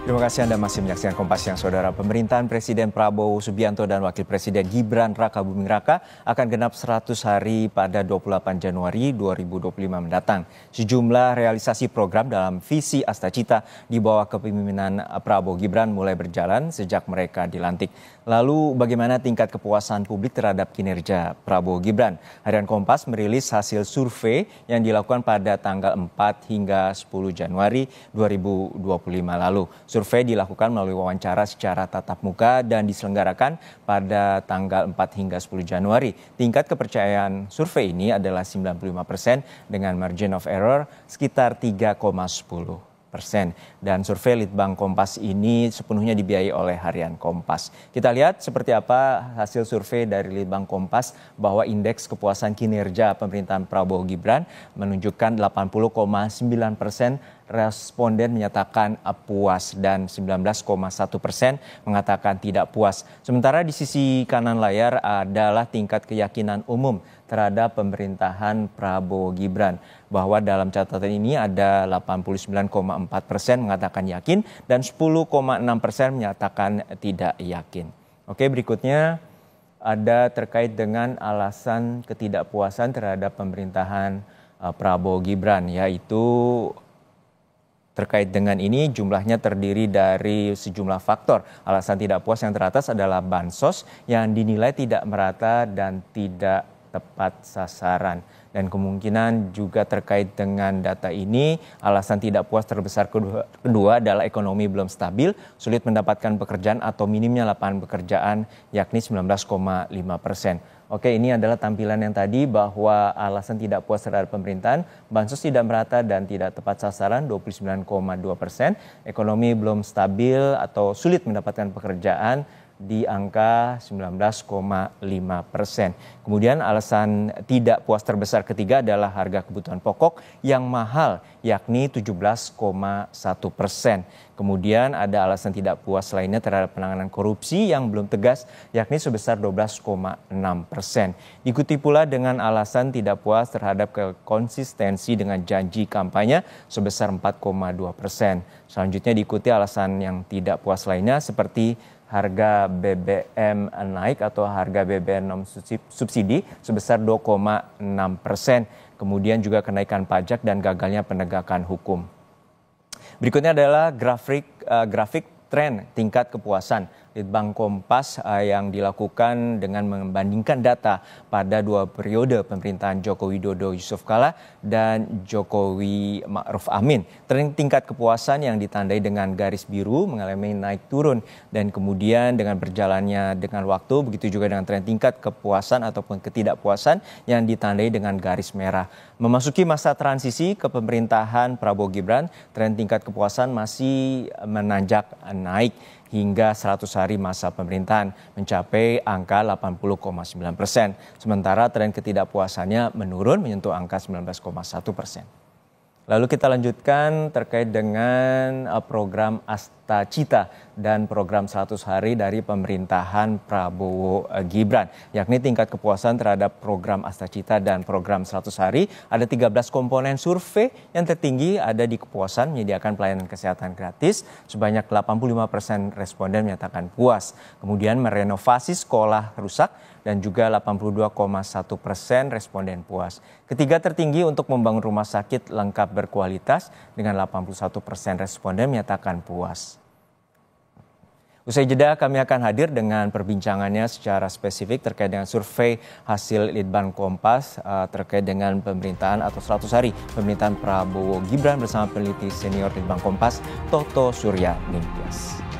Terima kasih Anda masih menyaksikan Kompas Siang, Saudara. Pemerintahan Presiden Prabowo Subianto dan Wakil Presiden Gibran Rakabuming Raka akan genap 100 hari pada 28 Januari 2025 mendatang. Sejumlah realisasi program dalam visi Astacita di bawah kepemimpinan Prabowo Gibran mulai berjalan sejak mereka dilantik. Lalu bagaimana tingkat kepuasan publik terhadap kinerja Prabowo Gibran? Harian Kompas merilis hasil survei yang dilakukan pada tanggal 4 hingga 10 Januari 2025 lalu. Survei dilakukan melalui wawancara secara tatap muka dan diselenggarakan pada tanggal 4 hingga 10 Januari. Tingkat kepercayaan survei ini adalah 95% dengan margin of error sekitar 3,10%. Dan survei Litbang Kompas ini sepenuhnya dibiayai oleh Harian Kompas. Kita lihat seperti apa hasil survei dari Litbang Kompas bahwa indeks kepuasan kinerja pemerintahan Prabowo Gibran menunjukkan 80,9% responden menyatakan puas dan 19,1% mengatakan tidak puas. Sementara di sisi kanan layar adalah tingkat keyakinan umum terhadap pemerintahan Prabowo Gibran, bahwa dalam catatan ini ada 89,4% mengatakan yakin dan 10,6% menyatakan tidak yakin. Oke, berikutnya ada terkait dengan alasan ketidakpuasan terhadap pemerintahan Prabowo Gibran, yaitu terkait dengan ini jumlahnya terdiri dari sejumlah faktor. Alasan tidak puas yang teratas adalah bansos yang dinilai tidak merata dan tidak tepat sasaran. Dan kemungkinan juga terkait dengan data ini, alasan tidak puas terbesar kedua adalah ekonomi belum stabil, sulit mendapatkan pekerjaan atau minimnya lapangan pekerjaan, yakni 19,5%. Oke, ini adalah tampilan yang tadi bahwa alasan tidak puas terhadap pemerintahan, bansos tidak merata dan tidak tepat sasaran 29,2%, ekonomi belum stabil atau sulit mendapatkan pekerjaan di angka 19,5%. Kemudian alasan tidak puas terbesar ketiga adalah harga kebutuhan pokok yang mahal, yakni 17,1%. Kemudian ada alasan tidak puas lainnya terhadap penanganan korupsi yang belum tegas, yakni sebesar 12,6%. Diikuti pula dengan alasan tidak puas terhadap konsistensi dengan janji kampanye sebesar 4,2%. Selanjutnya diikuti alasan yang tidak puas lainnya seperti harga BBM naik atau harga BBM non subsidi sebesar 2,6%. Kemudian juga kenaikan pajak dan gagalnya penegakan hukum. Berikutnya adalah grafik tren tingkat kepuasan Litbang Kompas yang dilakukan dengan membandingkan data pada dua periode pemerintahan Joko Widodo Yusuf Kala dan Jokowi Ma'ruf Amin. Tren tingkat kepuasan yang ditandai dengan garis biru mengalami naik turun dan kemudian dengan berjalannya dengan waktu, begitu juga dengan tren tingkat kepuasan ataupun ketidakpuasan yang ditandai dengan garis merah. Memasuki masa transisi kepemerintahan Prabowo Gibran, tren tingkat kepuasan masih menanjak naik hingga 100 hari masa pemerintahan mencapai angka 80,9%. Sementara tren ketidakpuasannya menurun menyentuh angka 19,1%. Lalu kita lanjutkan terkait dengan program Astacita dan program 100 hari dari pemerintahan Prabowo Gibran. Yakni tingkat kepuasan terhadap program Astacita dan program 100 hari. Ada 13 komponen survei yang tertinggi ada di kepuasan menyediakan pelayanan kesehatan gratis. Sebanyak 85% responden menyatakan puas. Kemudian merenovasi sekolah rusak dan juga 82,1% responden puas. Ketiga tertinggi untuk membangun rumah sakit lengkap berkualitas dengan 81% responden menyatakan puas. Usai jeda kami akan hadir dengan perbincangannya secara spesifik terkait dengan survei hasil Litbang Kompas terkait dengan pemerintahan atau 100 hari pemerintahan Prabowo Gibran bersama peneliti senior Litbang Kompas Toto Surya Ningtyas.